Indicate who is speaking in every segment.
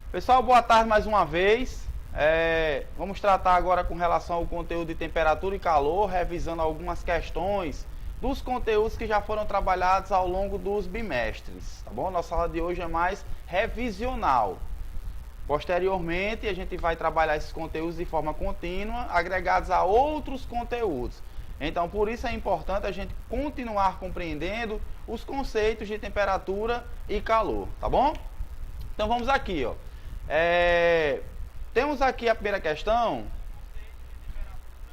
Speaker 1: Pessoal, boa tarde mais uma vez. Vamos tratar agora com relação ao conteúdo de temperatura e calor, revisando algumas questões dos conteúdos que já foram trabalhados ao longo dos bimestres, tá bom? Nossa aula de hoje é mais revisional. Posteriormente, a gente vai trabalhar esses conteúdos de forma contínua, agregados a outros conteúdos. Então, por isso é importante a gente continuar compreendendo os conceitos de temperatura e calor, tá bom? Então, vamos aqui, ó. Temos aqui a primeira questão,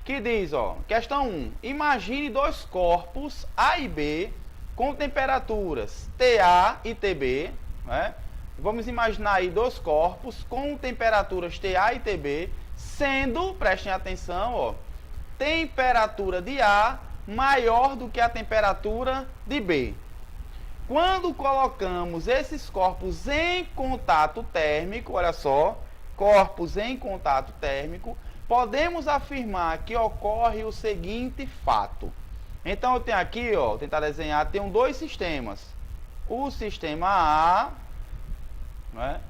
Speaker 1: que diz, ó, questão 1. Imagine dois corpos A e B com temperaturas TA e TB, né? Vamos imaginar aí dois corpos com temperaturas TA e TB, sendo, prestem atenção, ó, temperatura de A maior do que a temperatura de B. Quando colocamos esses corpos em contato térmico, olha só, corpos em contato térmico, podemos afirmar que ocorre o seguinte fato. Então eu tenho aqui, ó, vou tentar desenhar, tenho dois sistemas. O sistema A, né,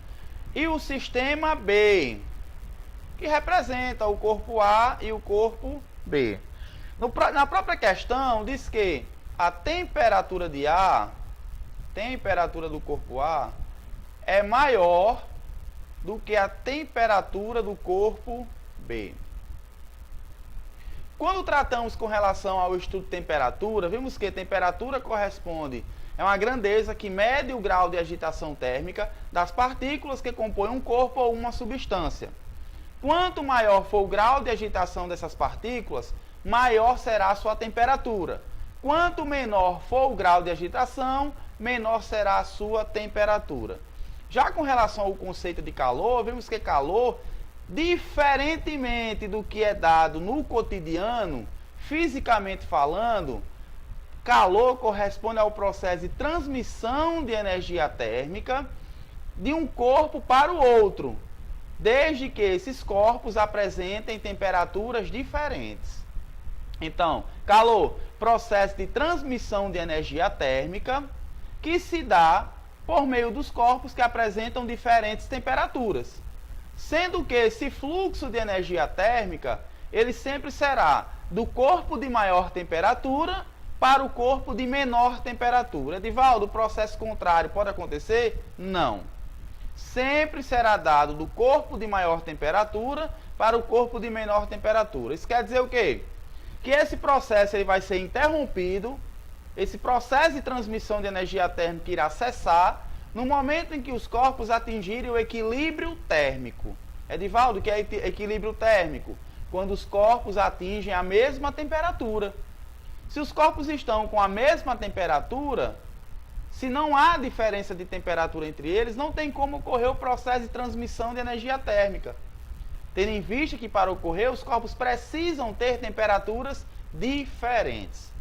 Speaker 1: e o sistema B, que representa o corpo A e o corpo B. Na própria questão diz que a temperatura de A, temperatura do corpo A, é maior do que a temperatura do corpo B. Quando tratamos com relação ao estudo de temperatura, vimos que temperatura corresponde a uma grandeza que mede o grau de agitação térmica das partículas que compõem um corpo ou uma substância. Quanto maior for o grau de agitação dessas partículas, maior será a sua temperatura. Quanto menor for o grau de agitação, menor será a sua temperatura. Já com relação ao conceito de calor, vemos que calor, diferentemente do que é dado no cotidiano, fisicamente falando, calor corresponde ao processo de transmissão de energia térmica de um corpo para o outro, desde que esses corpos apresentem temperaturas diferentes. Então, calor, processo de transmissão de energia térmica que se dá por meio dos corpos que apresentam diferentes temperaturas. Sendo que esse fluxo de energia térmica, ele sempre será do corpo de maior temperatura para o corpo de menor temperatura. Edivaldo, o processo contrário pode acontecer? Não. Sempre será dado do corpo de maior temperatura para o corpo de menor temperatura. Isso quer dizer o quê? Que esse processo ele vai ser interrompido, esse processo de transmissão de energia térmica irá cessar no momento em que os corpos atingirem o equilíbrio térmico. Edivaldo, o que é equilíbrio térmico? Quando os corpos atingem a mesma temperatura. Se os corpos estão com a mesma temperatura, se não há diferença de temperatura entre eles, não tem como ocorrer o processo de transmissão de energia térmica. Tendo em vista que para ocorrer, os corpos precisam ter temperaturas diferentes.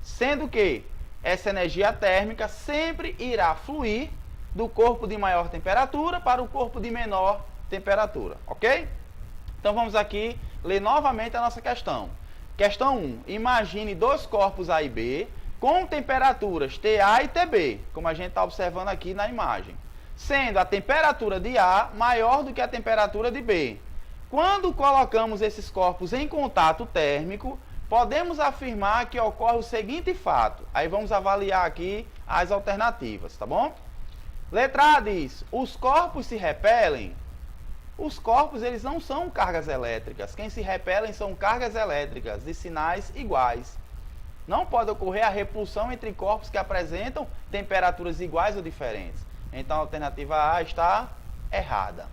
Speaker 1: Sendo que essa energia térmica sempre irá fluir do corpo de maior temperatura para o corpo de menor temperatura, ok? Então vamos aqui ler novamente a nossa questão. Questão 1. Imagine dois corpos A e B com temperaturas TA e TB, como a gente está observando aqui na imagem, sendo a temperatura de A maior do que a temperatura de B. Quando colocamos esses corpos em contato térmico, podemos afirmar que ocorre o seguinte fato. Aí vamos avaliar aqui as alternativas, tá bom? Letra A diz, os corpos se repelem. Os corpos, eles não são cargas elétricas. Quem se repelem são cargas elétricas de sinais iguais. Não pode ocorrer a repulsão entre corpos que apresentam temperaturas iguais ou diferentes. Então a alternativa A está errada.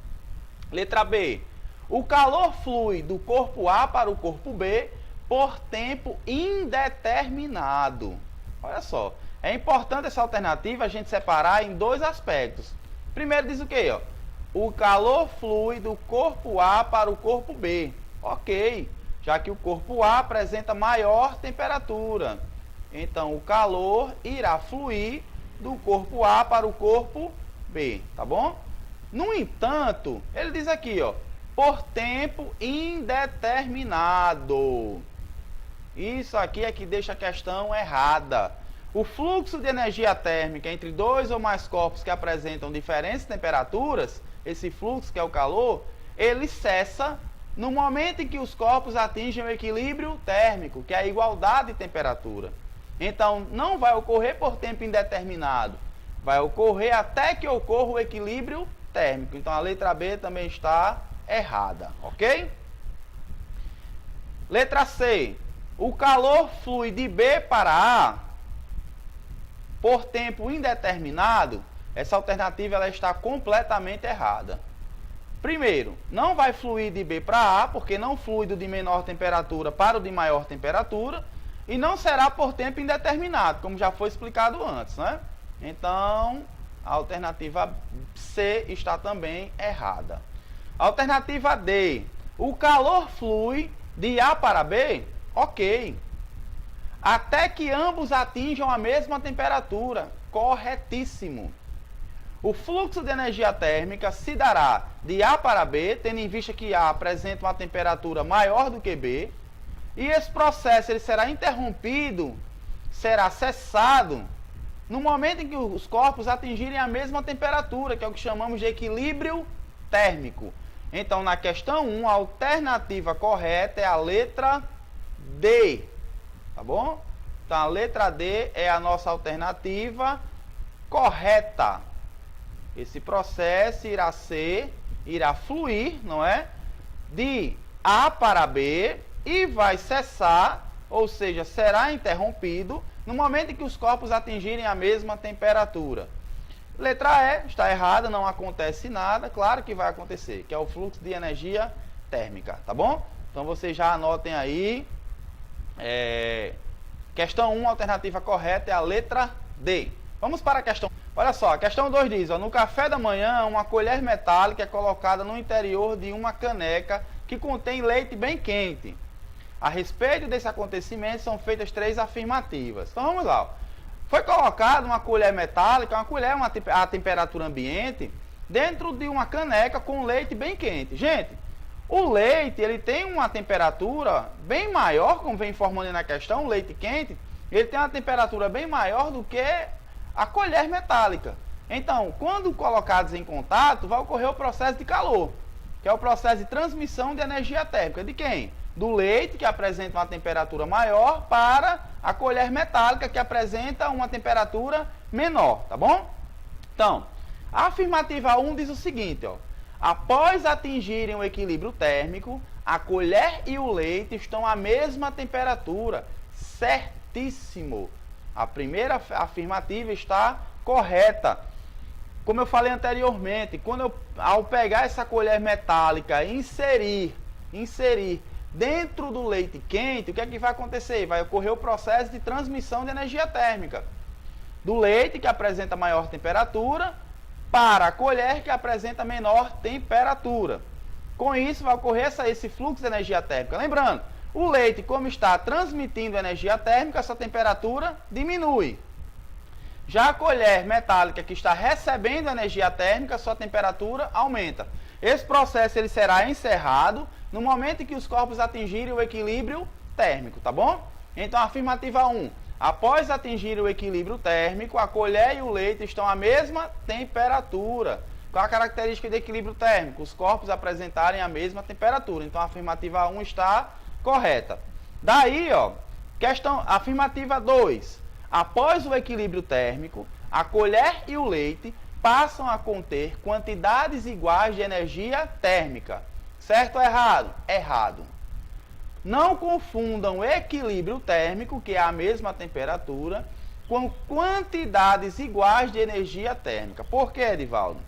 Speaker 1: Letra B, o calor flui do corpo A para o corpo B por tempo indeterminado. Olha só, é importante essa alternativa a gente separar em dois aspectos. Primeiro diz o quê? Ó? O calor flui do corpo A para o corpo B. Ok, já que o corpo A apresenta maior temperatura. Então o calor irá fluir do corpo A para o corpo B, tá bom? No entanto, ele diz aqui, ó, por tempo indeterminado. Isso aqui é que deixa a questão errada. o fluxo de energia térmica entre dois ou mais corpos que apresentam diferentes temperaturas, esse fluxo que é o calor, ele cessa no momento em que os corpos atingem o equilíbrio térmico, que é a igualdade de temperatura. Então, não vai ocorrer por tempo indeterminado, vai ocorrer até que ocorra o equilíbrio térmico. Então, a letra B também está errada, ok? Letra C. O calor flui de B para A por tempo indeterminado. Essa alternativa ela está completamente errada. Primeiro, não vai fluir de B para A, porque não flui do de menor temperatura para o de maior temperatura, e não será por tempo indeterminado, como já foi explicado antes, né? Então, a alternativa C está também errada. Alternativa D. O calor flui de A para B? Ok. Até que ambos atinjam a mesma temperatura. Corretíssimo. O fluxo de energia térmica se dará de A para B, tendo em vista que A apresenta uma temperatura maior do que B, e esse processo ele será interrompido, será cessado, no momento em que os corpos atingirem a mesma temperatura, que é o que chamamos de equilíbrio térmico. Então, na questão 1, a alternativa correta é a letra D, tá bom? Então, a letra D é a nossa alternativa correta. Esse processo irá fluir, não é? De A para B e vai cessar, ou seja, será interrompido no momento em que os corpos atingirem a mesma temperatura. Letra E está errada, não acontece nada, claro que vai acontecer, que é o fluxo de energia térmica, tá bom? Então vocês já anotem aí. Questão 1, a alternativa correta é a letra D. Vamos para a questão. Olha só, a questão 2 diz, ó, no café da manhã, uma colher metálica é colocada no interior de uma caneca que contém leite bem quente. A respeito desse acontecimento, são feitas 3 afirmativas. Então vamos lá. Ó. Foi colocada uma colher metálica, uma colher a temperatura ambiente, dentro de uma caneca com leite bem quente. Gente, o leite ele tem uma temperatura bem maior, como vem informando na questão, o leite quente, ele tem uma temperatura bem maior do que a colher metálica. Então, quando colocados em contato, vai ocorrer o processo de calor, que é o processo de transmissão de energia térmica. De quem? Do leite, que apresenta uma temperatura maior, para a colher metálica, que apresenta uma temperatura menor, tá bom? Então, a afirmativa 1 diz o seguinte, ó. Após atingirem o equilíbrio térmico, a colher e o leite estão à mesma temperatura. Certíssimo. A primeira afirmativa está correta. Como eu falei anteriormente, ao pegar essa colher metálica e inserir dentro do leite quente, o que é que vai acontecer? Vai ocorrer o processo de transmissão de energia térmica. Do leite, que apresenta maior temperatura, para a colher, que apresenta menor temperatura. Com isso, vai ocorrer esse fluxo de energia térmica. Lembrando, o leite, como está transmitindo energia térmica, essa temperatura diminui. Já a colher metálica, que está recebendo energia térmica, sua temperatura aumenta. Esse processo ele será encerrado no momento em que os corpos atingirem o equilíbrio térmico, tá bom? Então, a afirmativa 1. Após atingir o equilíbrio térmico, a colher e o leite estão à mesma temperatura. Qual a característica de equilíbrio térmico? Os corpos apresentarem a mesma temperatura. Então, a afirmativa 1 está correta. Daí, ó, afirmativa 2. Após o equilíbrio térmico, a colher e o leite passam a conter quantidades iguais de energia térmica. Certo ou errado? Errado. Não confundam equilíbrio térmico, que é a mesma temperatura, com quantidades iguais de energia térmica. Por quê, Edivaldo?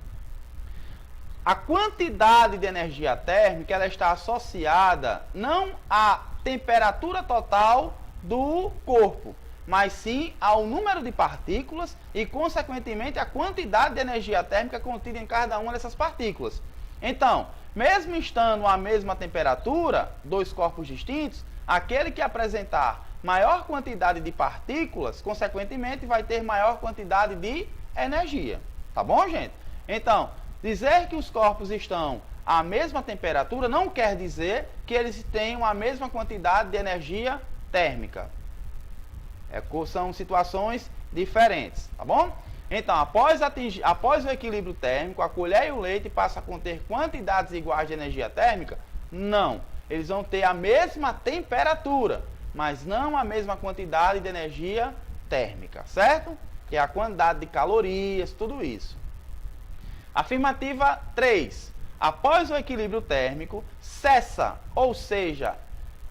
Speaker 1: A quantidade de energia térmica ela está associada não à temperatura total do corpo, mas sim ao número de partículas e, consequentemente, a quantidade de energia térmica contida em cada uma dessas partículas. Então, mesmo estando à mesma temperatura, dois corpos distintos, aquele que apresentar maior quantidade de partículas, consequentemente, vai ter maior quantidade de energia. Tá bom, gente? Então, dizer que os corpos estão à mesma temperatura não quer dizer que eles tenham a mesma quantidade de energia térmica. São situações diferentes, tá bom? Então, após o equilíbrio térmico, a colher e o leite passam a conter quantidades iguais de energia térmica? Não. Eles vão ter a mesma temperatura, mas não a mesma quantidade de energia térmica, certo? Que é a quantidade de calorias, tudo isso. Afirmativa 3. Após o equilíbrio térmico, cessa, ou seja,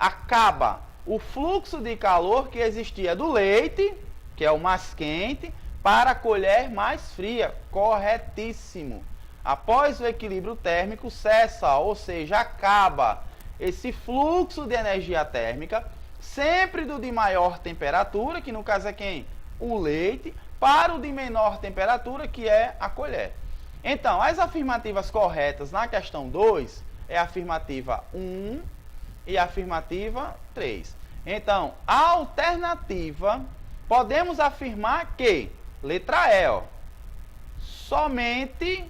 Speaker 1: acaba o fluxo de calor que existia do leite, que é o mais quente, para a colher mais fria. Corretíssimo. Após o equilíbrio térmico, cessa, ou seja, acaba esse fluxo de energia térmica, sempre do de maior temperatura, que no caso é quem? O leite, para o de menor temperatura, que é a colher. Então, as afirmativas corretas na questão 2 é a afirmativa 1 e a afirmativa 3. Então, a alternativa, podemos afirmar que, letra E, ó, somente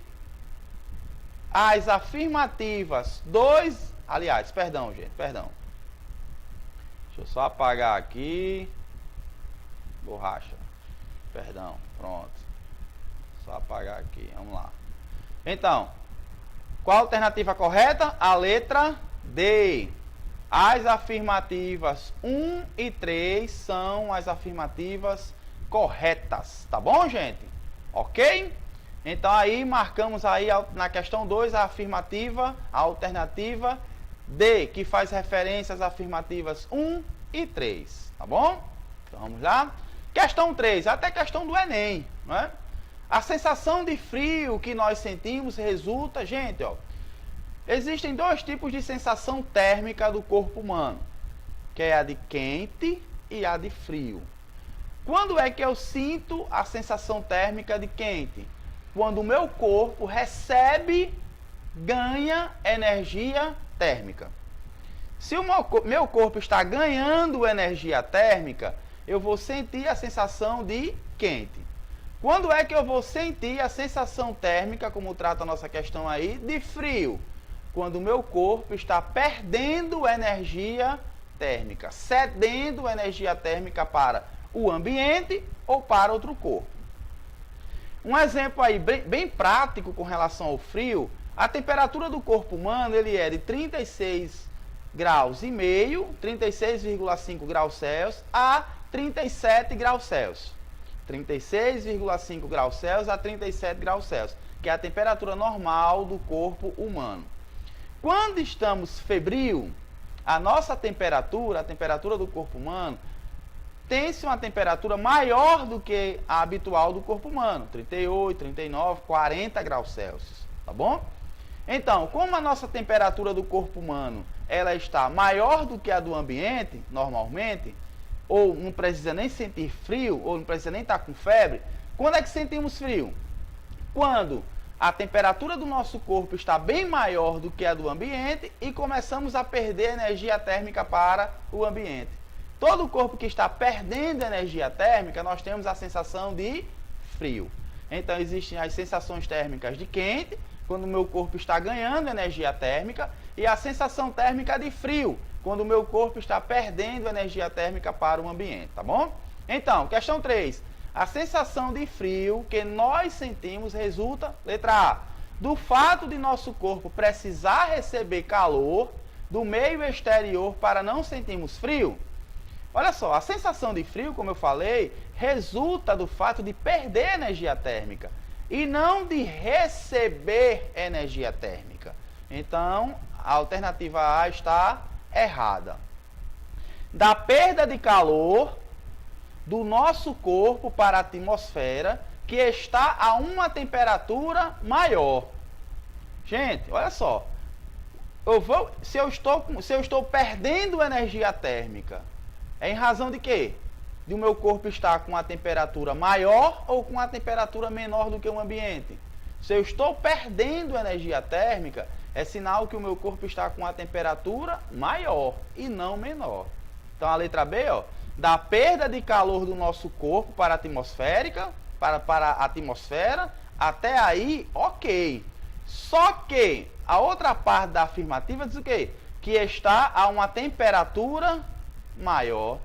Speaker 1: as afirmativas 2, aliás, perdão, gente, perdão. Deixa eu só apagar aqui. Borracha. Perdão, pronto. Só apagar aqui, vamos lá. Então, qual a alternativa correta? A letra D. As afirmativas 1 e 3 são as afirmativas corretas, tá bom, gente? Ok? Então aí marcamos aí na questão 2 a afirmativa, a alternativa D, que faz referência às afirmativas 1 e 3, tá bom? Então vamos lá. Questão 3, até questão do Enem, né? A sensação de frio que nós sentimos resulta, gente, ó, existem dois tipos de sensação térmica do corpo humano, que é a de quente e a de frio. Quando é que eu sinto a sensação térmica de quente? Quando o meu corpo recebe, ganha energia térmica. Se o meu corpo está ganhando energia térmica, eu vou sentir a sensação de quente. Quando é que eu vou sentir a sensação térmica, como trata a nossa questão aí, de frio? Quando o meu corpo está perdendo energia térmica, cedendo energia térmica para o ambiente ou para outro corpo. Um exemplo aí bem prático com relação ao frio, a temperatura do corpo humano ele é de 36 graus e meio, 36,5 graus Celsius a 37 graus Celsius. 36,5 graus Celsius a 37 graus Celsius, que é a temperatura normal do corpo humano. Quando estamos febril, a nossa temperatura, a temperatura do corpo humano, tem-se uma temperatura maior do que a habitual do corpo humano, 38, 39, 40 graus Celsius, tá bom? Então, como a nossa temperatura do corpo humano, ela está maior do que a do ambiente, normalmente, ou não precisa nem sentir frio, ou não precisa nem estar com febre, quando é que sentimos frio? Quando a temperatura do nosso corpo está bem maior do que a do ambiente e começamos a perder energia térmica para o ambiente. Todo corpo que está perdendo energia térmica, nós temos a sensação de frio. Então, existem as sensações térmicas de quente, quando o meu corpo está ganhando energia térmica, e a sensação térmica de frio, quando o meu corpo está perdendo energia térmica para o ambiente, tá bom? Então, questão 3. A sensação de frio que nós sentimos resulta, letra A, do fato de nosso corpo precisar receber calor do meio exterior para não sentirmos frio. Olha só, a sensação de frio, como eu falei, resulta do fato de perder energia térmica e não de receber energia térmica. Então, a alternativa A está errada. Da perda de calor do nosso corpo para a atmosfera, que está a uma temperatura maior. Gente, olha só. Se eu estou perdendo energia térmica, é em razão de quê? De o meu corpo estar com a temperatura maior ou com a temperatura menor do que o ambiente? Se eu estou perdendo energia térmica, é sinal que o meu corpo está com a temperatura maior e não menor. Então, a letra B, ó, da perda de calor do nosso corpo para a atmosférica, para a atmosfera, até aí, ok. Só que a outra parte da afirmativa diz o quê? Que está a uma temperatura maior,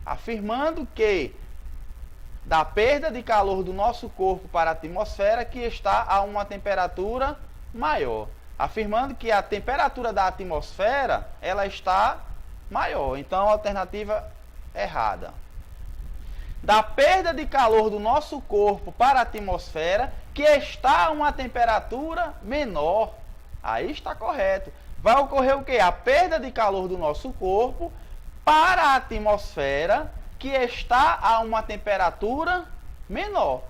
Speaker 1: afirmando que da perda de calor do nosso corpo para a atmosfera que está a uma temperatura maior. Afirmando que a temperatura da atmosfera, ela está maior. Então, a alternativa errada. Da perda de calor do nosso corpo para a atmosfera que está a uma temperatura menor. Aí está correto. Vai ocorrer o quê? A perda de calor do nosso corpo para a atmosfera que está a uma temperatura menor.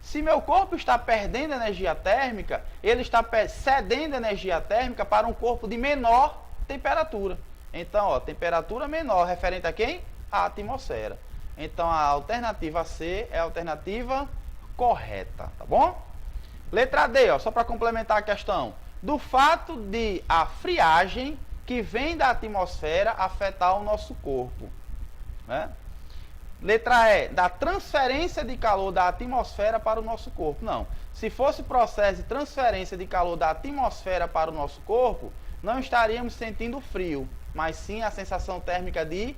Speaker 1: Se meu corpo está perdendo energia térmica, ele está cedendo energia térmica para um corpo de menor temperatura. Então, ó, temperatura menor, referente a quem? A atmosfera. Então, a alternativa C é a alternativa correta, tá bom? Letra D, ó, só para complementar a questão. Do fato de a friagem que vem da atmosfera afetar o nosso corpo, né? Letra E, da transferência de calor da atmosfera para o nosso corpo. Não. Se fosse processo de transferência de calor da atmosfera para o nosso corpo, não estaríamos sentindo frio, mas sim a sensação térmica de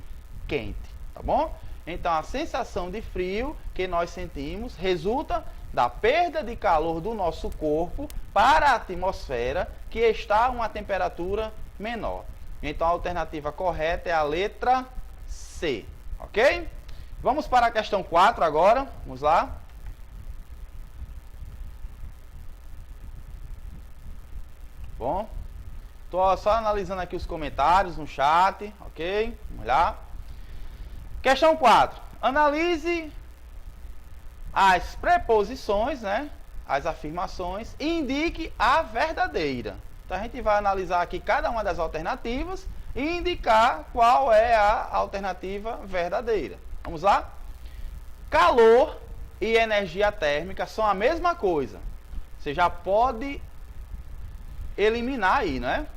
Speaker 1: quente, tá bom? Então, a sensação de frio que nós sentimos resulta da perda de calor do nosso corpo para a atmosfera que está a uma temperatura menor. Então, a alternativa correta é a letra C, ok? Vamos para a questão 4 agora. Vamos lá. Bom. Estou só analisando aqui os comentários no chat. Ok? Vamos lá. Questão 4. Analise as preposições, né? As afirmações. E indique a verdadeira. Então, a gente vai analisar aqui cada uma das alternativas e indicar qual é a alternativa verdadeira. Vamos lá? Calor e energia térmica são a mesma coisa. Você já pode eliminar aí, né?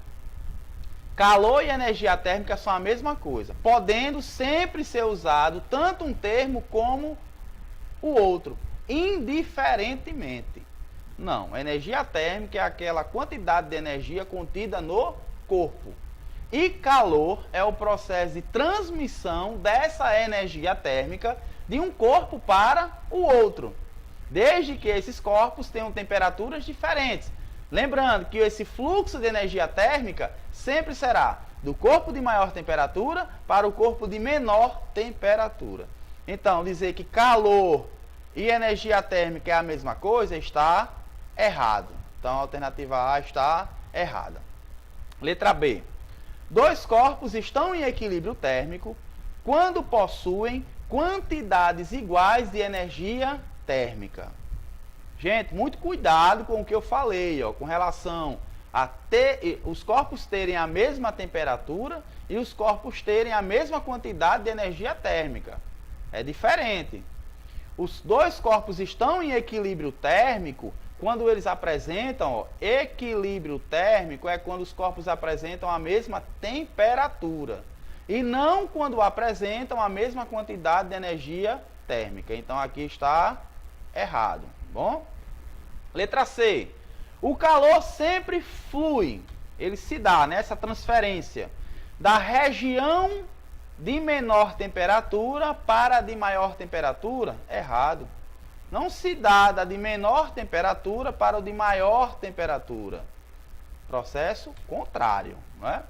Speaker 1: Calor e energia térmica são a mesma coisa, podendo sempre ser usado tanto um termo como o outro, indiferentemente. Não, energia térmica é aquela quantidade de energia contida no corpo. E calor é o processo de transmissão dessa energia térmica de um corpo para o outro, desde que esses corpos tenham temperaturas diferentes. Lembrando que esse fluxo de energia térmica sempre será do corpo de maior temperatura para o corpo de menor temperatura. Então, dizer que calor e energia térmica é a mesma coisa está errado. Então, a alternativa A está errada. Letra B. Dois corpos estão em equilíbrio térmico quando possuem quantidades iguais de energia térmica. Gente, muito cuidado com o que eu falei, ó, com relação a os corpos terem a mesma temperatura e os corpos terem a mesma quantidade de energia térmica. É diferente. Os dois corpos estão em equilíbrio térmico quando eles apresentam, ó, equilíbrio térmico é quando os corpos apresentam a mesma temperatura. E não quando apresentam a mesma quantidade de energia térmica. Então aqui está errado. Bom? Letra C. O calor sempre flui. Ele se dá nessa transferência da região de menor temperatura para a de maior temperatura. Errado. Não se dá da de menor temperatura para o de maior temperatura. Processo contrário, não é?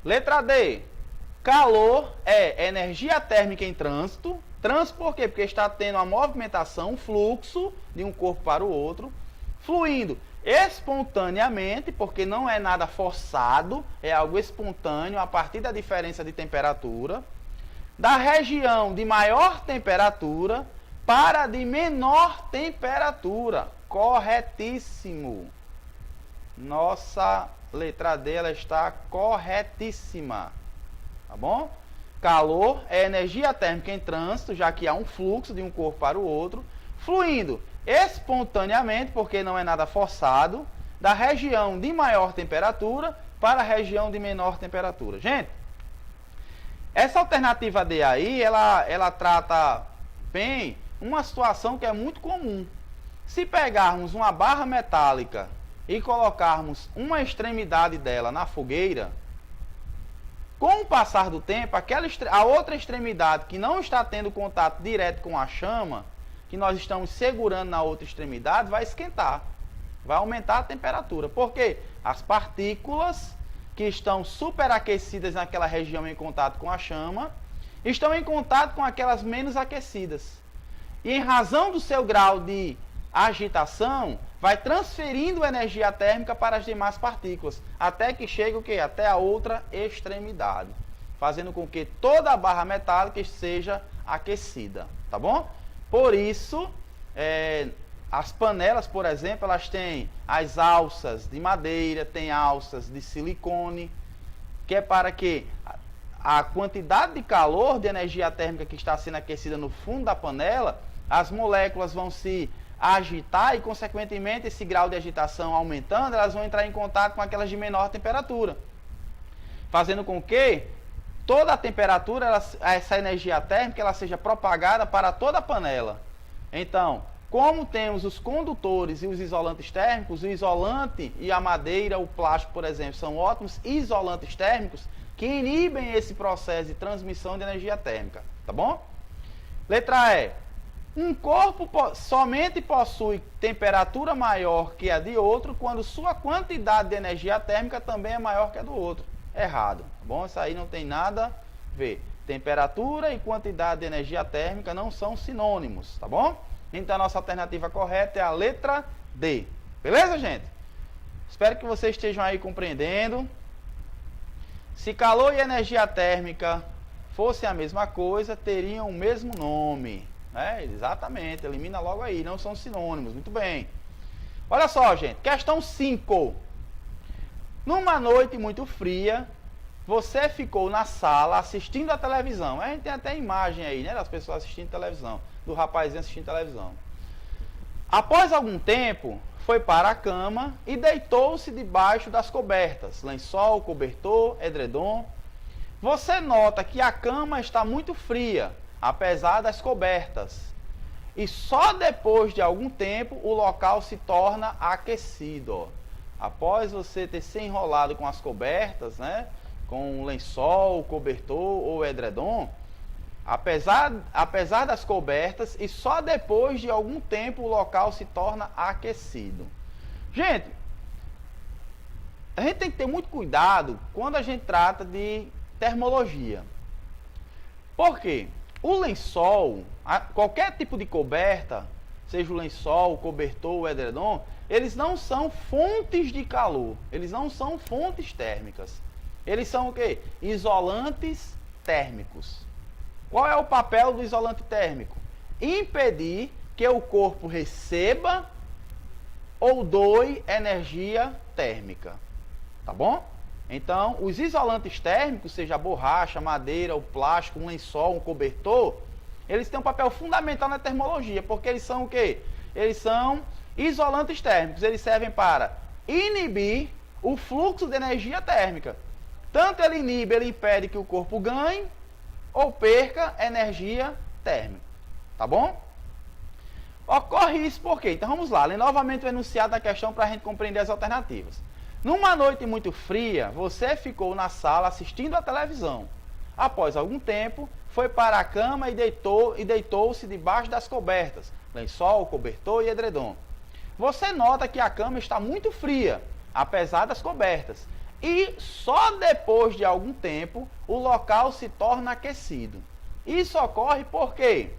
Speaker 1: Letra D. Calor é energia térmica em trânsito. Trânsito por quê? Porque está tendo uma movimentação, um fluxo de um corpo para o outro, fluindo espontaneamente, porque não é nada forçado, é algo espontâneo a partir da diferença de temperatura, da região de maior temperatura para a de menor temperatura. Corretíssimo. Nossa letra D ela está corretíssima. Tá bom? Calor é energia térmica em trânsito, já que há um fluxo de um corpo para o outro, fluindo espontaneamente, porque não é nada forçado, da região de maior temperatura para a região de menor temperatura. Gente, essa alternativa D aí, ela trata bem uma situação que é muito comum. Se pegarmos uma barra metálica e colocarmos uma extremidade dela na fogueira, com o passar do tempo, a outra extremidade que não está tendo contato direto com a chama, que nós estamos segurando na outra extremidade vai esquentar, vai aumentar a temperatura. Por quê? As partículas que estão superaquecidas naquela região em contato com a chama estão em contato com aquelas menos aquecidas. E em razão do seu grau de agitação, vai transferindo energia térmica para as demais partículas, até que chegue o quê? Até a outra extremidade, fazendo com que toda a barra metálica seja aquecida, tá bom? Por isso, as panelas, por exemplo, elas têm as alças de madeira, tem alças de silicone, que é para que a quantidade de calor, de energia térmica que está sendo aquecida no fundo da panela, as moléculas vão se agitar e, consequentemente, esse grau de agitação aumentando, elas vão entrar em contato com aquelas de menor temperatura, fazendo com que toda a temperatura, essa energia térmica, ela seja propagada para toda a panela. Então, como temos os condutores e os isolantes térmicos, o isolante e a madeira, o plástico, por exemplo, são ótimos isolantes térmicos que inibem esse processo de transmissão de energia térmica, tá bom? Letra E. Um corpo somente possui temperatura maior que a de outro quando sua quantidade de energia térmica também é maior que a do outro. Errado, tá bom? Isso aí não tem nada a ver. Temperatura e quantidade de energia térmica não são sinônimos, tá bom? Então a nossa alternativa correta é a letra D. Beleza, gente? Espero que vocês estejam aí compreendendo. Se calor e energia térmica fossem a mesma coisa, teriam o mesmo nome. Exatamente, elimina logo aí, não são sinônimos. Muito bem. Olha só, gente, questão 5. Numa noite muito fria, você ficou na sala assistindo a televisão. A gente tem até imagem aí, né, das pessoas assistindo televisão, do rapazinho assistindo televisão. Após algum tempo, foi para a cama e deitou-se debaixo das cobertas, lençol, cobertor, edredom. Você nota que a cama está muito fria, apesar das cobertas. E só depois de algum tempo o local se torna aquecido. Ó. Após você ter se enrolado com as cobertas, né, com o lençol, cobertor ou edredom, apesar das cobertas, e só depois de algum tempo o local se torna aquecido. Gente, a gente tem que ter muito cuidado quando a gente trata de termologia. Por quê? O lençol, qualquer tipo de coberta, seja o lençol, o cobertor, o edredom, eles não são fontes de calor, eles não são fontes térmicas. Eles são o quê? Isolantes térmicos. Qual é o papel do isolante térmico? Impedir que o corpo receba ou doe energia térmica. Tá bom? Então, os isolantes térmicos, seja a borracha, a madeira, o plástico, um lençol, um cobertor, eles têm um papel fundamental na termologia, porque eles são o quê? Eles são isolantes térmicos. Eles servem para inibir o fluxo de energia térmica. Tanto ele inibe, ele impede que o corpo ganhe ou perca energia térmica. Tá bom? Ocorre isso por quê? Então vamos lá, ler novamente o enunciado da questão para a gente compreender as alternativas. Numa noite muito fria, você ficou na sala assistindo a televisão. Após algum tempo, foi para a cama e deitou-se debaixo das cobertas, lençol, cobertor e edredom. Você nota que a cama está muito fria, apesar das cobertas. E só depois de algum tempo, o local se torna aquecido. Isso ocorre porque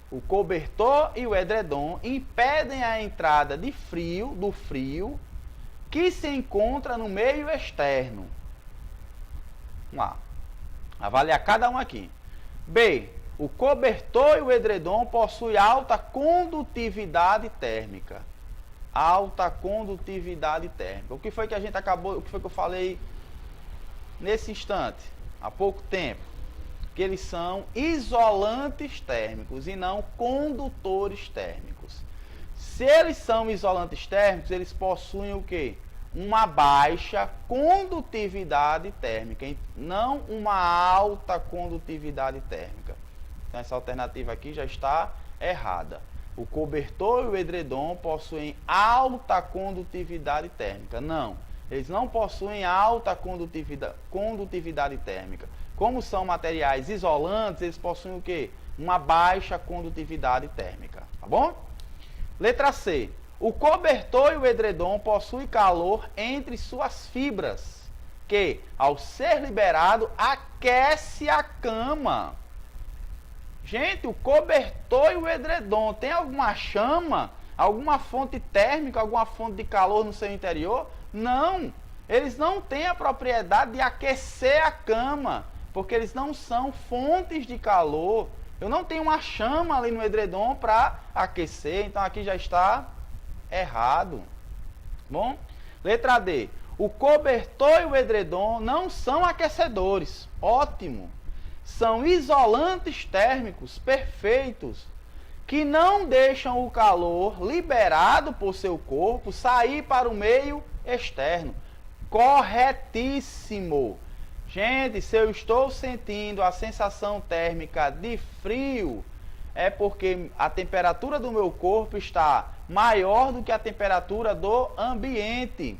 Speaker 1: o cobertor e o edredom impedem a entrada do frio, que se encontra no meio externo. Vamos lá. Avaliar cada um aqui. B. O cobertor e o edredom possuem alta condutividade térmica. Alta condutividade térmica. O que foi que a gente acabou, o que foi que eu falei nesse instante, há pouco tempo? Que eles são isolantes térmicos e não condutores térmicos. Se eles são isolantes térmicos, eles possuem o quê? Uma baixa condutividade térmica, não uma alta condutividade térmica. Então essa alternativa aqui já está errada. O cobertor e o edredom possuem alta condutividade térmica. Não, eles não possuem alta condutividade térmica. Como são materiais isolantes, eles possuem o quê? uma baixa condutividade térmica, tá bom? Letra C. O cobertor e o edredom possuem calor entre suas fibras, que, ao ser liberado, aquece a cama. Gente, o cobertor e o edredom tem alguma chama, alguma fonte térmica, alguma fonte de calor no seu interior? Não. Eles não têm a propriedade de aquecer a cama, porque eles não são fontes de calor. Eu não tenho uma chama ali no edredom para aquecer, então aqui já está errado. Bom? Letra D. O cobertor e o edredom não são aquecedores. Ótimo. São isolantes térmicos perfeitos, que não deixam o calor liberado por seu corpo sair para o meio externo. Corretíssimo. Gente, se eu estou sentindo a sensação térmica de frio, é porque a temperatura do meu corpo está maior do que a temperatura do ambiente.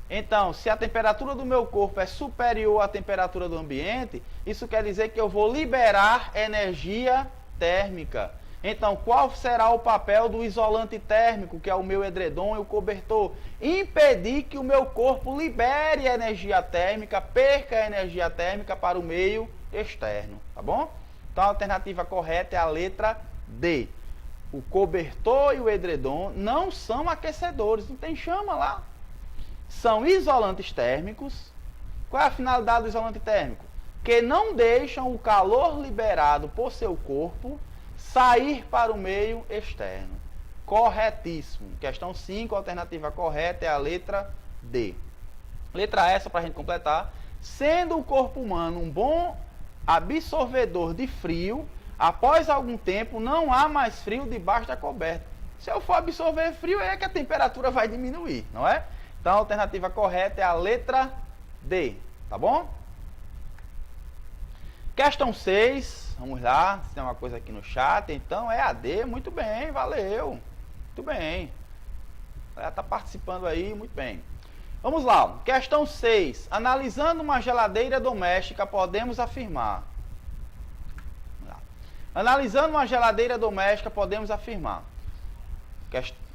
Speaker 1: Então, se a temperatura do meu corpo é superior à temperatura do ambiente, isso quer dizer que eu vou liberar energia térmica. Então, qual será o papel do isolante térmico, que é o meu edredom e o cobertor? Impedir que o meu corpo libere energia térmica, perca a energia térmica para o meio externo, tá bom? Então, a alternativa correta é a letra D. O cobertor e o edredom não são aquecedores, não tem chama lá. São isolantes térmicos. Qual é a finalidade do isolante térmico? Que não deixam o calor liberado por seu corpo sair para o meio externo. Corretíssimo. Questão 5, a alternativa correta é a letra D. Letra E, só para a gente completar. Sendo o corpo humano um bom absorvedor de frio, após algum tempo não há mais frio debaixo da coberta. Se eu for absorver frio, é que a temperatura vai diminuir, não é? Então a alternativa correta é a letra D, tá bom? Questão 6, vamos lá, se tem uma coisa aqui no chat, então é a D, muito bem, valeu, muito bem. Ela está participando aí, muito bem. Vamos lá, questão 6, analisando uma geladeira doméstica, podemos afirmar. Analisando uma geladeira doméstica, podemos afirmar.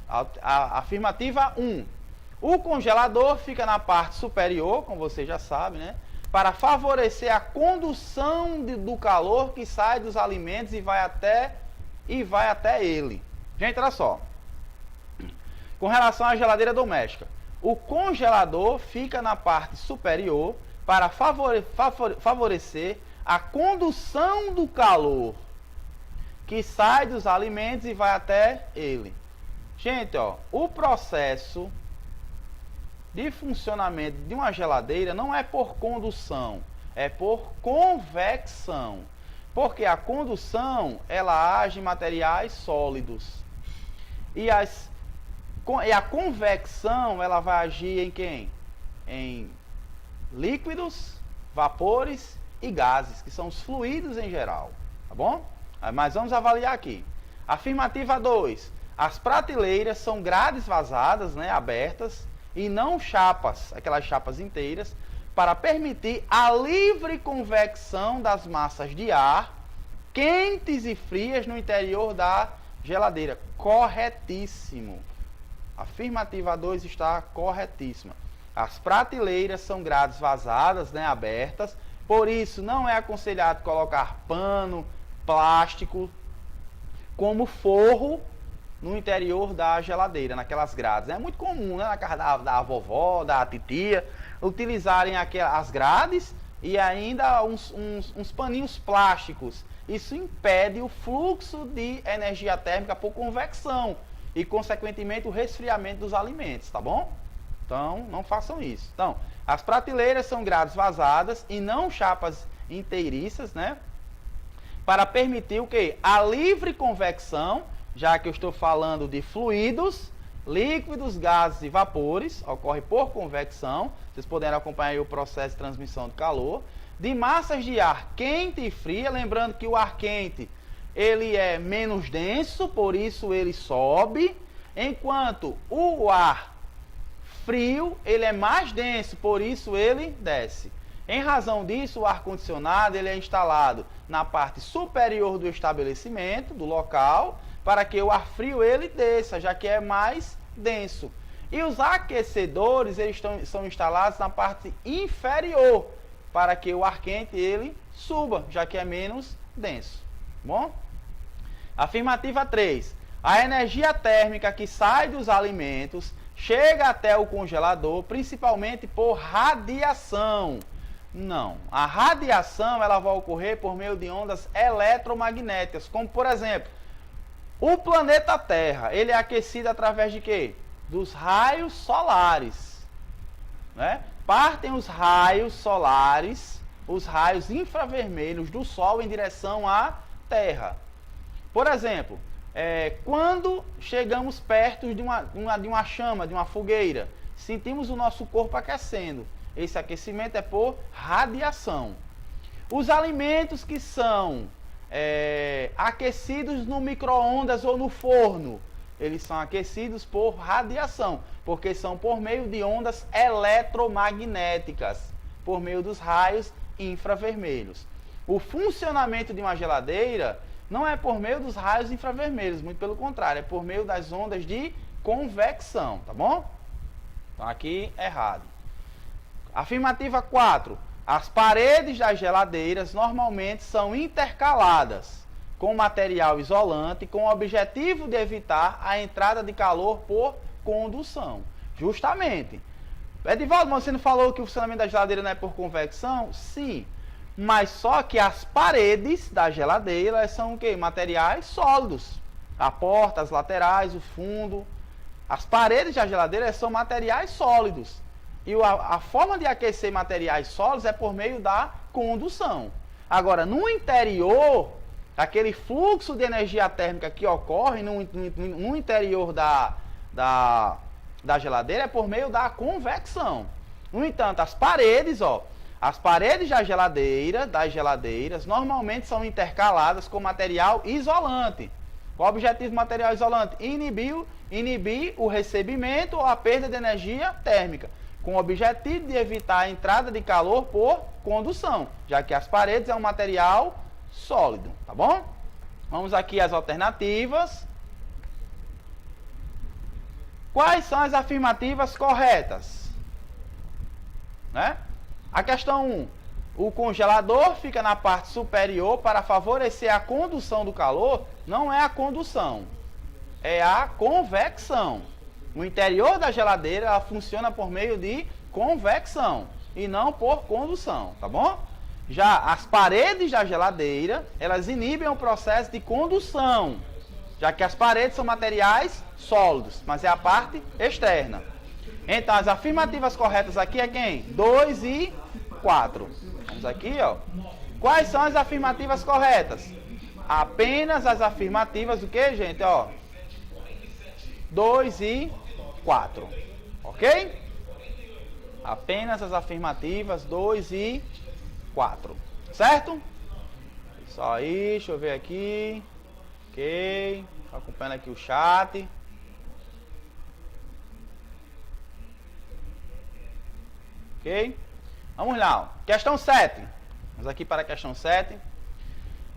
Speaker 1: A afirmativa 1. O congelador fica na parte superior, como você já sabe, né? Para favorecer a condução do calor que sai dos alimentos e vai até ele. Gente, olha só. Com relação à geladeira doméstica, o congelador fica na parte superior para favorecer a condução do calor que sai dos alimentos e vai até ele. Gente, ó, o processo de funcionamento de uma geladeira não é por condução, é por convecção. Porque a condução, ela age em materiais sólidos. E a convecção, ela vai agir em quem? Em líquidos, vapores e gases, que são os fluidos em geral. Tá bom? Mas vamos avaliar aqui. Afirmativa 2. As prateleiras são grades vazadas, né, abertas, e não chapas, aquelas chapas inteiras, para permitir a livre convecção das massas de ar, quentes e frias no interior da geladeira. Corretíssimo. Afirmativa 2 está corretíssima. As prateleiras são grades vazadas, né, abertas, por isso não é aconselhado colocar pano, plástico, como forro no interior da geladeira, naquelas grades. É muito comum, né, na casa da vovó, da titia, utilizarem as grades e ainda uns paninhos plásticos. Isso impede o fluxo de energia térmica por convecção e, consequentemente, o resfriamento dos alimentos, tá bom? Então, não façam isso. Então, as prateleiras são grades vazadas e não chapas inteiriças, né? Para permitir o quê? A livre convecção, já que eu estou falando de fluidos, líquidos, gases e vapores, ocorre por convecção, vocês puderam acompanhar aí o processo de transmissão de calor, de massas de ar quente e fria, lembrando que o ar quente, ele é menos denso, por isso ele sobe, enquanto o ar frio, ele é mais denso, por isso ele desce. Em razão disso, o ar-condicionado ele é instalado na parte superior do estabelecimento, do local, para que o ar frio ele desça, já que é mais denso. E os aquecedores eles são instalados na parte inferior, para que o ar quente ele suba, já que é menos denso. Bom? Afirmativa 3. A energia térmica que sai dos alimentos chega até o congelador principalmente por radiação. Não. A radiação ela vai ocorrer por meio de ondas eletromagnéticas, como por exemplo, o planeta Terra, ele é aquecido através de quê? Dos raios solares. Né? Partem os raios solares, os raios infravermelhos do Sol em direção à Terra. Por exemplo, quando chegamos perto de uma chama, de uma fogueira, sentimos o nosso corpo aquecendo. Esse aquecimento é por radiação. Os alimentos que são aquecidos no micro-ondas ou no forno, eles são aquecidos por radiação, porque são por meio de ondas eletromagnéticas, por meio dos raios infravermelhos. O funcionamento de uma geladeira não é por meio dos raios infravermelhos, muito pelo contrário, é por meio das ondas de convecção, tá bom? Então aqui errado. Afirmativa 4. As paredes das geladeiras normalmente são intercaladas com material isolante com o objetivo de evitar a entrada de calor por condução. Justamente. Edivaldo, mas você não falou que o funcionamento da geladeira não é por convecção? Sim. Mas só que as paredes da geladeira elas são o quê? Materiais sólidos. A porta, as laterais, o fundo. As paredes da geladeira elas são materiais sólidos. E a forma de aquecer materiais sólidos é por meio da condução. Agora, no interior, aquele fluxo de energia térmica que ocorre no interior da geladeira é por meio da convecção. No entanto, as paredes das geladeiras normalmente são intercaladas com material isolante. Qual o objetivo do material isolante? Inibir o recebimento ou a perda de energia térmica, com o objetivo de evitar a entrada de calor por condução, já que as paredes é um material sólido, tá bom? Vamos aqui às alternativas. Quais são as afirmativas corretas? Né? A questão 1. O congelador fica na parte superior para favorecer a condução do calor. Não é a condução, é a convecção. O interior da geladeira ela funciona por meio de convecção e não por condução, tá bom? Já as paredes da geladeira, elas inibem o processo de condução, já que as paredes são materiais sólidos, mas é a parte externa. Então, as afirmativas corretas aqui é quem? 2 e 4. Vamos aqui, ó. Quais são as afirmativas corretas? Apenas as afirmativas do que, gente? Ó, 2 e 4. Ok? Apenas as afirmativas 2 e 4. Certo? Isso aí, deixa eu ver aqui. Ok. Tô acompanhando aqui o chat. Ok? Vamos lá. Questão 7. Vamos aqui para a questão 7.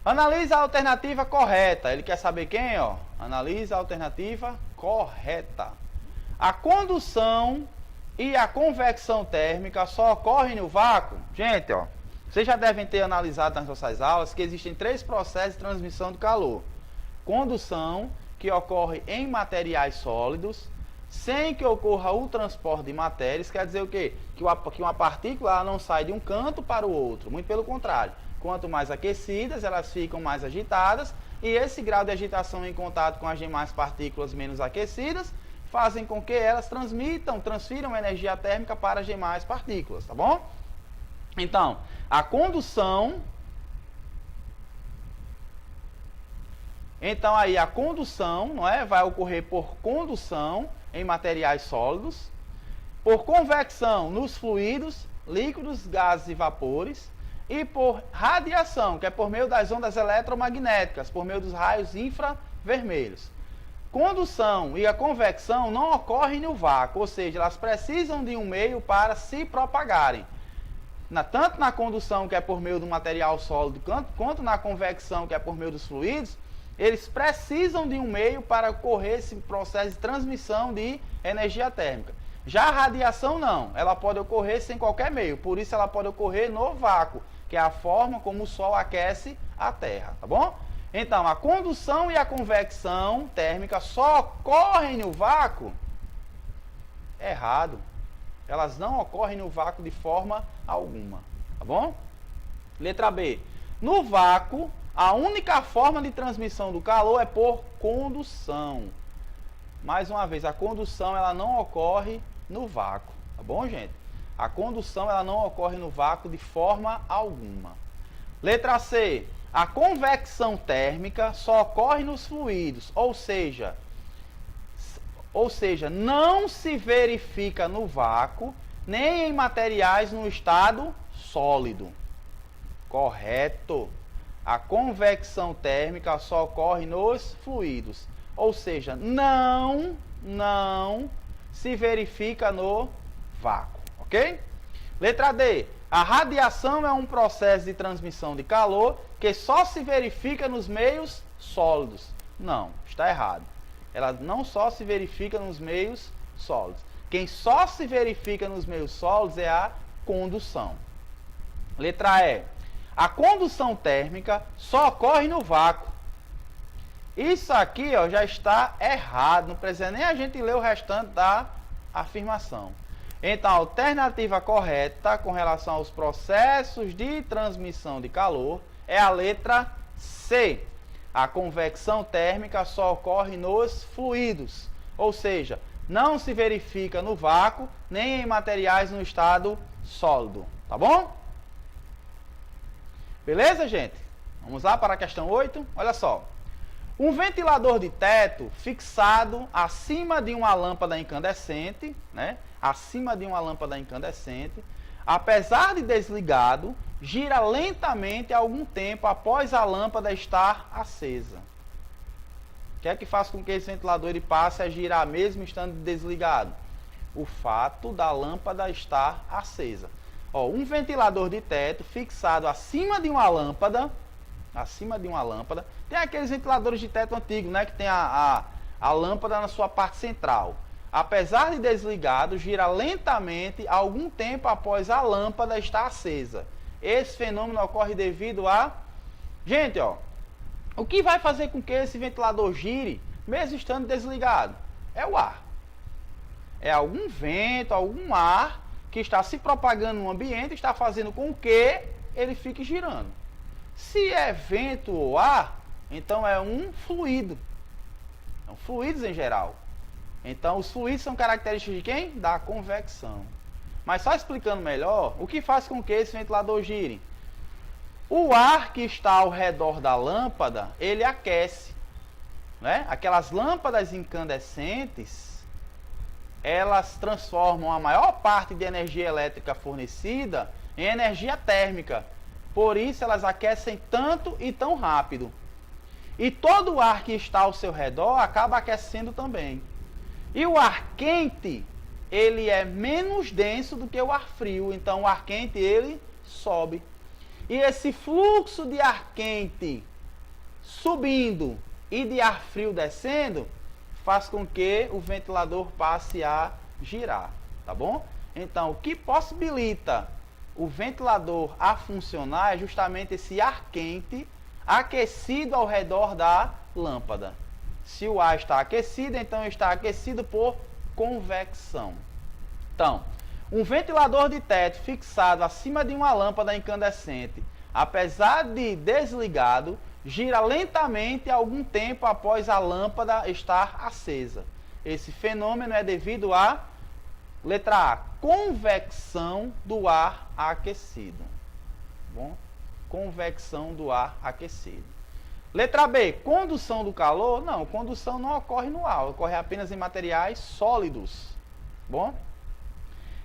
Speaker 1: Analise a alternativa correta. Ele quer saber quem, ó? Analise a alternativa correta. A condução e a convecção térmica só ocorrem no vácuo? Gente, ó, vocês já devem ter analisado nas nossas aulas que existem 3 processos de transmissão de calor. Condução, que ocorre em materiais sólidos, sem que ocorra o transporte de matérias, quer dizer o quê? Que uma partícula ela não sai de um canto para o outro, muito pelo contrário. Quanto mais aquecidas, elas ficam mais agitadas, e esse grau de agitação em contato com as demais partículas menos aquecidas, fazem com que elas transfiram energia térmica para as demais partículas, tá bom? Então, a condução... Então, aí, a condução, não é? Vai ocorrer por condução em materiais sólidos, por convecção nos fluidos, líquidos, gases e vapores, e por radiação, que é por meio das ondas eletromagnéticas, por meio dos raios infravermelhos. Condução e a convecção não ocorrem no vácuo, ou seja, elas precisam de um meio para se propagarem. tanto na condução, que é por meio do material sólido, quanto na convecção, que é por meio dos fluidos, eles precisam de um meio para ocorrer esse processo de transmissão de energia térmica. Já a radiação não, ela pode ocorrer sem qualquer meio, por isso ela pode ocorrer no vácuo, que é a forma como o Sol aquece a Terra, tá bom? Então, a condução e a convecção térmica só ocorrem no vácuo? Errado. Elas não ocorrem no vácuo de forma alguma, tá bom? Letra B. No vácuo, a única forma de transmissão do calor é por condução. Mais uma vez, a condução ela não ocorre no vácuo, tá bom, gente? A condução ela não ocorre no vácuo de forma alguma. Letra C. A convecção térmica só ocorre nos fluidos, ou seja, não se verifica no vácuo, nem em materiais no estado sólido. Correto. A convecção térmica só ocorre nos fluidos, ou seja, não se verifica no vácuo, ok? Letra D. A radiação é um processo de transmissão de calor que só se verifica nos meios sólidos. Não, está errado. Ela não só se verifica nos meios sólidos. Quem só se verifica nos meios sólidos é a condução. Letra E. A condução térmica só ocorre no vácuo. Isso aqui ó, já está errado. Não precisa nem a gente ler o restante da afirmação. Então, a alternativa correta com relação aos processos de transmissão de calor é a letra C. A convecção térmica só ocorre nos fluidos, ou seja, não se verifica no vácuo nem em materiais no estado sólido, tá bom? Beleza, gente? Vamos lá para a questão 8. Olha só. Um ventilador de teto fixado acima de uma lâmpada incandescente, né? Acima de uma lâmpada incandescente, apesar de desligado, gira lentamente algum tempo após a lâmpada estar acesa. O que é que faz com que esse ventilador ele passe a girar mesmo estando desligado? O fato da lâmpada estar acesa. Ó, um ventilador de teto fixado acima de uma lâmpada, tem aqueles ventiladores de teto antigos, né, que tem a lâmpada na sua parte central. Apesar de desligado, gira lentamente algum tempo após a lâmpada estar acesa. Esse fenômeno ocorre devido a... Gente, ó, o que vai fazer com que esse ventilador gire, mesmo estando desligado? É o ar. É algum vento, algum ar que está se propagando no ambiente, está fazendo com que ele fique girando. Se é vento ou ar, então é um fluido. São fluidos em geral. Então, os fluidos são características de quem? Da convecção. Mas só explicando melhor, o que faz com que esse ventilador gire? O ar que está ao redor da lâmpada, ele aquece. Né? Aquelas lâmpadas incandescentes, elas transformam a maior parte de energia elétrica fornecida em energia térmica. Por isso, elas aquecem tanto e tão rápido. E todo o ar que está ao seu redor acaba aquecendo também. E o ar quente, ele é menos denso do que o ar frio. Então, o ar quente, ele sobe. E esse fluxo de ar quente subindo e de ar frio descendo, faz com que o ventilador passe a girar. Tá bom? Então, o que possibilita o ventilador a funcionar é justamente esse ar quente aquecido ao redor da lâmpada. Se o ar está aquecido, então está aquecido por convecção. Então, um ventilador de teto fixado acima de uma lâmpada incandescente, apesar de desligado, gira lentamente algum tempo após a lâmpada estar acesa. Esse fenômeno é devido à letra A, convecção do ar aquecido. Bom? Convecção do ar aquecido. Letra B, condução do calor. Não, condução não ocorre no ar, ocorre apenas em materiais sólidos. Bom?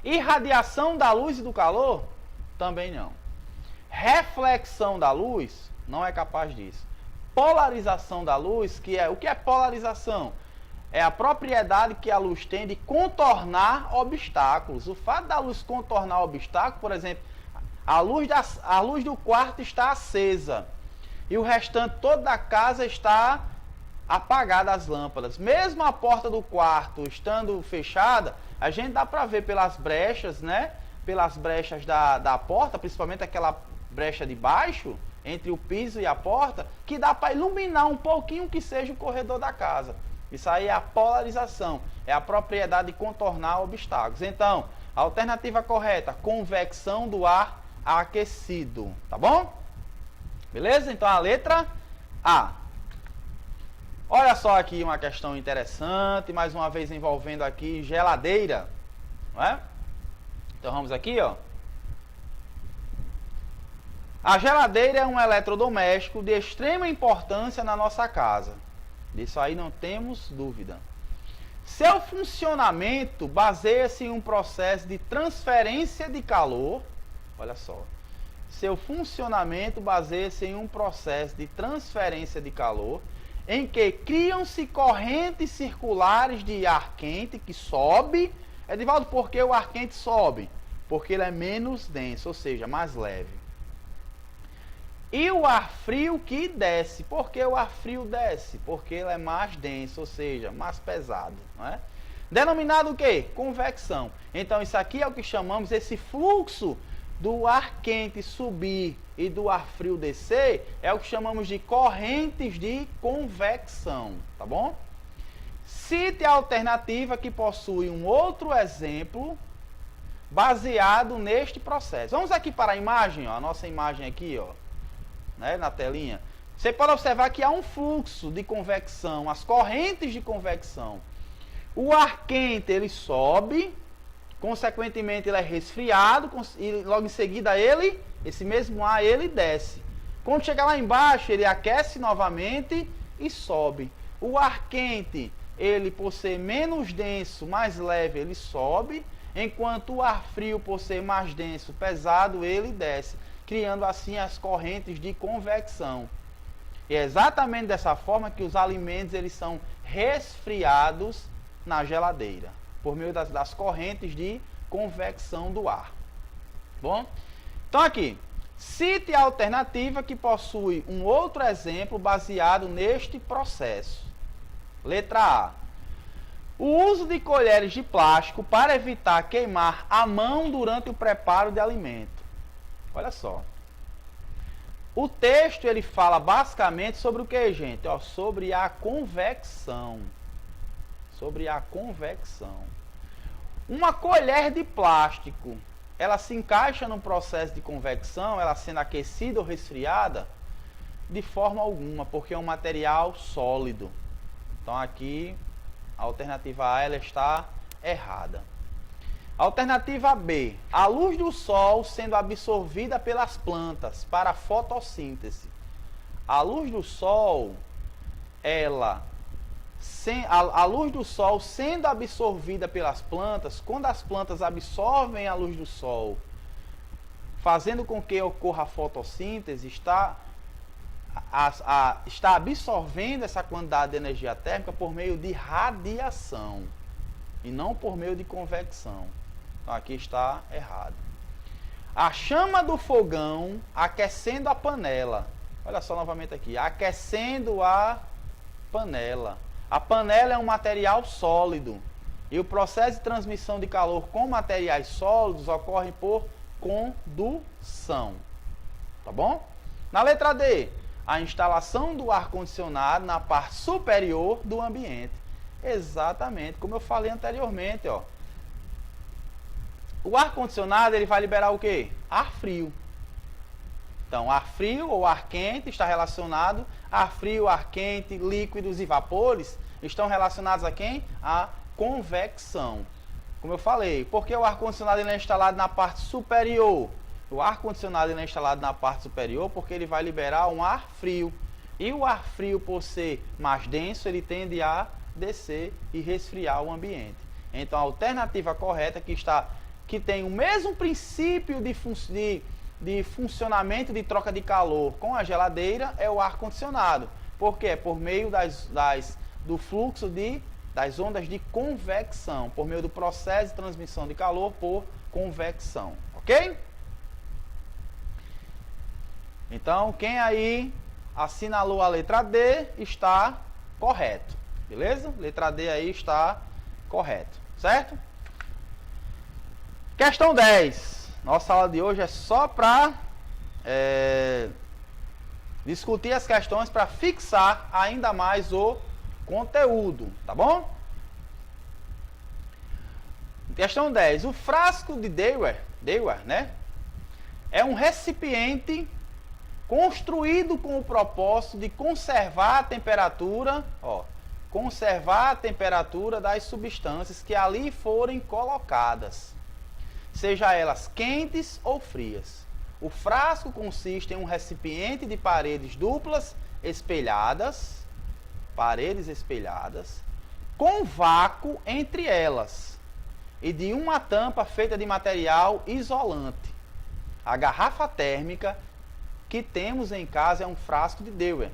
Speaker 1: Irradiação da luz e do calor? Também não. Reflexão da luz? Não é capaz disso. Polarização da luz, o que é polarização? É a propriedade que a luz tem de contornar obstáculos. O fato da luz contornar obstáculos, por exemplo, A luz do quarto está acesa e o restante todo da casa está apagada, as lâmpadas. Mesmo a porta do quarto estando fechada, a gente dá para ver pelas brechas, né? Pelas brechas da porta, principalmente aquela brecha de baixo, entre o piso e a porta, que dá para iluminar um pouquinho que seja o corredor da casa. Isso aí é a polarização, é a propriedade de contornar obstáculos. Então, a alternativa correta, convecção do ar aquecido, tá bom? Beleza? Então a letra A. Olha só aqui uma questão interessante, mais uma vez envolvendo aqui geladeira, não é? Então vamos aqui, ó. A geladeira é um eletrodoméstico de extrema importância na nossa casa. Disso aí não temos dúvida. Seu funcionamento baseia-se em um processo de transferência de calor. Olha só. Seu funcionamento baseia-se em um processo de transferência de calor em que criam-se correntes circulares de ar quente que sobe. Edivaldo, por que o ar quente sobe? Porque ele é menos denso, ou seja, mais leve. E o ar frio que desce. Por que o ar frio desce? Porque ele é mais denso, ou seja, mais pesado. Não é? Denominado o quê? Convecção. Então isso aqui é o que chamamos, esse fluxo do ar quente subir e do ar frio descer, é o que chamamos de correntes de convecção. Tá bom? Cite a alternativa que possui um outro exemplo baseado neste processo. Vamos aqui para a imagem, ó, a nossa imagem aqui, ó. Né, na telinha, você pode observar que há um fluxo de convecção, as correntes de convecção. O ar quente ele sobe, consequentemente ele é resfriado e logo em seguida esse mesmo ar ele desce. Quando chega lá embaixo ele aquece novamente e sobe. O ar quente ele por ser menos denso, mais leve, ele sobe, enquanto o ar frio por ser mais denso, pesado, ele desce, criando assim as correntes de convecção. E é exatamente dessa forma que os alimentos eles são resfriados na geladeira, por meio das correntes de convecção do ar. Bom? Então aqui, cite a alternativa que possui um outro exemplo baseado neste processo. Letra A. O uso de colheres de plástico para evitar queimar a mão durante o preparo de alimento. Olha só. O texto ele fala basicamente sobre o que, gente? Ó, sobre a convecção. Sobre a convecção. Uma colher de plástico, ela se encaixa no processo de convecção, ela sendo aquecida ou resfriada? De forma alguma, porque é um material sólido. Então aqui a alternativa A ela está errada. Alternativa B. A luz do sol sendo absorvida pelas plantas para a fotossíntese. A luz do sol, a luz do sol sendo absorvida pelas plantas, quando as plantas absorvem a luz do sol, fazendo com que ocorra a fotossíntese, está absorvendo essa quantidade de energia térmica por meio de radiação e não por meio de convecção. Então aqui está errado. A chama do fogão aquecendo a panela. Olha só novamente aqui. Aquecendo a panela. A panela é um material sólido. E o processo de transmissão de calor com materiais sólidos ocorre por condução. Tá bom? Na letra D. A instalação do ar-condicionado na parte superior do ambiente. Exatamente. Como eu falei anteriormente, ó. O ar-condicionado ele vai liberar o quê? Ar frio. Então, ar frio ou ar quente está relacionado. Ar frio, ar quente, líquidos e vapores estão relacionados a quem? A convecção. Como eu falei, porque o ar-condicionado é instalado na parte superior? O ar-condicionado é instalado na parte superior porque ele vai liberar um ar frio. E o ar frio, por ser mais denso, ele tende a descer e resfriar o ambiente. Então, a alternativa correta que tem o mesmo princípio de funcionamento de troca de calor com a geladeira é o ar-condicionado. Por quê? Por meio do fluxo das ondas de convecção, por meio do processo de transmissão de calor por convecção. Ok? Então, quem aí assinalou a letra D está correto. Beleza? Letra D aí está correto. Certo? Questão 10. Nossa aula de hoje é só para discutir as questões para fixar ainda mais o conteúdo. Tá bom? Questão 10. O frasco de Dewar, né? É um recipiente construído com o propósito de conservar a temperatura, conservar a temperatura das substâncias que ali forem colocadas, seja elas quentes ou frias. O frasco consiste em um recipiente de paredes duplas espelhadas, com vácuo entre elas, e de uma tampa feita de material isolante. A garrafa térmica que temos em casa é um frasco de Dewar.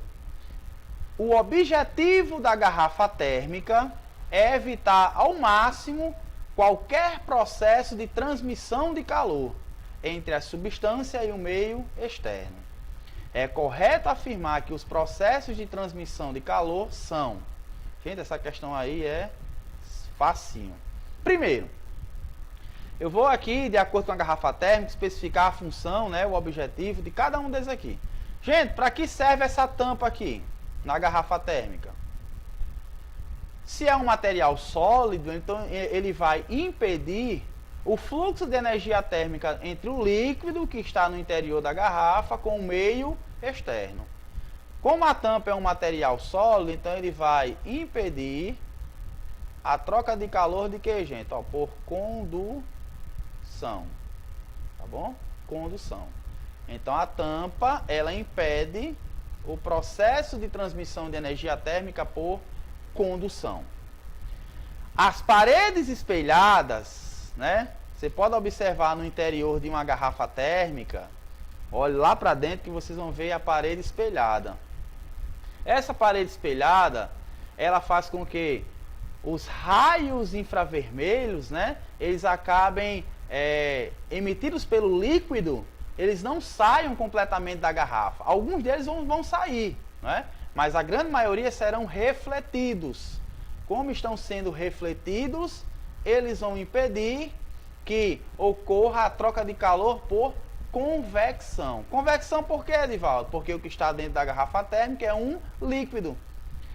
Speaker 1: O objetivo da garrafa térmica é evitar ao máximo qualquer processo de transmissão de calor entre a substância e o meio externo. É correto afirmar que os processos de transmissão de calor são... Gente, essa questão aí é facinho. Primeiro, eu vou aqui, de acordo com a garrafa térmica, especificar a função, né, o objetivo de cada um deles aqui. Gente, para que serve essa tampa aqui, na garrafa térmica? Se é um material sólido, então ele vai impedir o fluxo de energia térmica entre o líquido que está no interior da garrafa com o meio externo. Como a tampa é um material sólido, então ele vai impedir a troca de calor de que, gente? Por condução. Tá bom? Condução. Então a tampa, ela impede o processo de transmissão de energia térmica por condução. As paredes espelhadas, né? Você pode observar no interior de uma garrafa térmica, olhe lá para dentro que vocês vão ver a parede espelhada. Essa parede espelhada, ela faz com que os raios infravermelhos, né, eles acabem emitidos pelo líquido, eles não saiam completamente da garrafa. Alguns deles vão sair, né, mas a grande maioria serão refletidos. Como estão sendo refletidos, eles vão impedir que ocorra a troca de calor por convecção. Convecção por quê, Edivaldo? Porque o que está dentro da garrafa térmica é um líquido.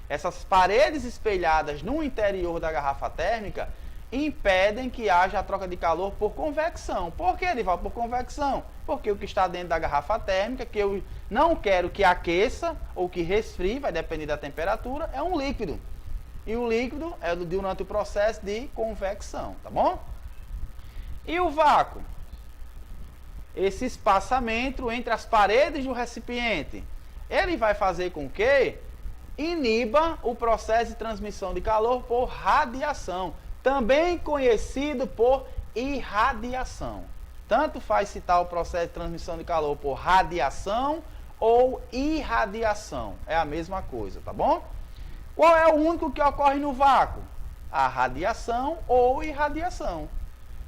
Speaker 1: Essas paredes espelhadas no interior da garrafa térmica impedem que haja a troca de calor por convecção. Por que, Edivaldo? Por convecção. Porque o que está dentro da garrafa térmica, que eu não quero que aqueça ou que resfrie, vai depender da temperatura, é um líquido. E o líquido é durante o processo de convecção, tá bom? E o vácuo? Esse espaçamento entre as paredes do recipiente, ele vai fazer com que iniba o processo de transmissão de calor por radiação, também conhecido por irradiação. Tanto faz citar o processo de transmissão de calor por radiação ou irradiação, é a mesma coisa, tá bom? Qual é o único que ocorre no vácuo? A radiação ou irradiação.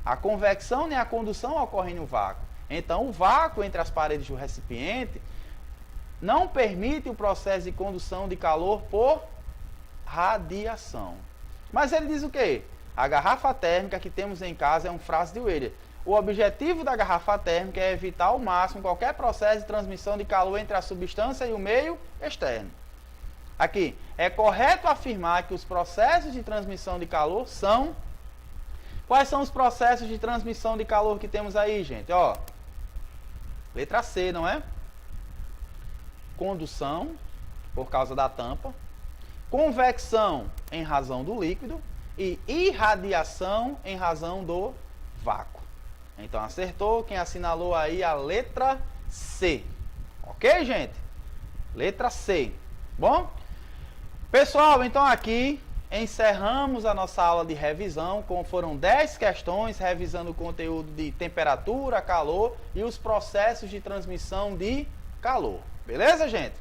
Speaker 1: A convecção nem a condução ocorrem no vácuo. Então, o vácuo entre as paredes do recipiente não permite o processo de condução de calor por radiação. Mas ele diz o quê? A garrafa térmica que temos em casa é um frasco de Dewar. O objetivo da garrafa térmica é evitar ao máximo qualquer processo de transmissão de calor entre a substância e o meio externo. Aqui, é correto afirmar que os processos de transmissão de calor são... Quais são os processos de transmissão de calor que temos aí, gente? Ó, letra C, não é? Condução, por causa da tampa. Convecção, em razão do líquido. E irradiação, em razão do vácuo. Então, acertou quem assinalou aí a letra C. Ok, gente? Letra C. Bom? Pessoal, então aqui encerramos a nossa aula de revisão, como foram 10 questões, revisando o conteúdo de temperatura, calor e os processos de transmissão de calor. Beleza, gente?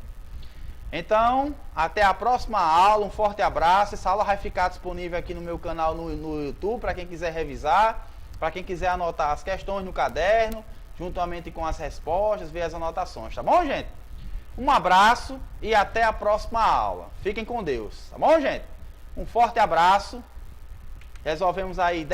Speaker 1: Então, até a próxima aula, um forte abraço. Essa aula vai ficar disponível aqui no meu canal no YouTube, para quem quiser revisar, para quem quiser anotar as questões no caderno. juntamente com as respostas, ver as anotações, tá bom, gente? Um abraço e até a próxima aula. Fiquem com Deus, tá bom, gente? Um forte abraço. Resolvemos aí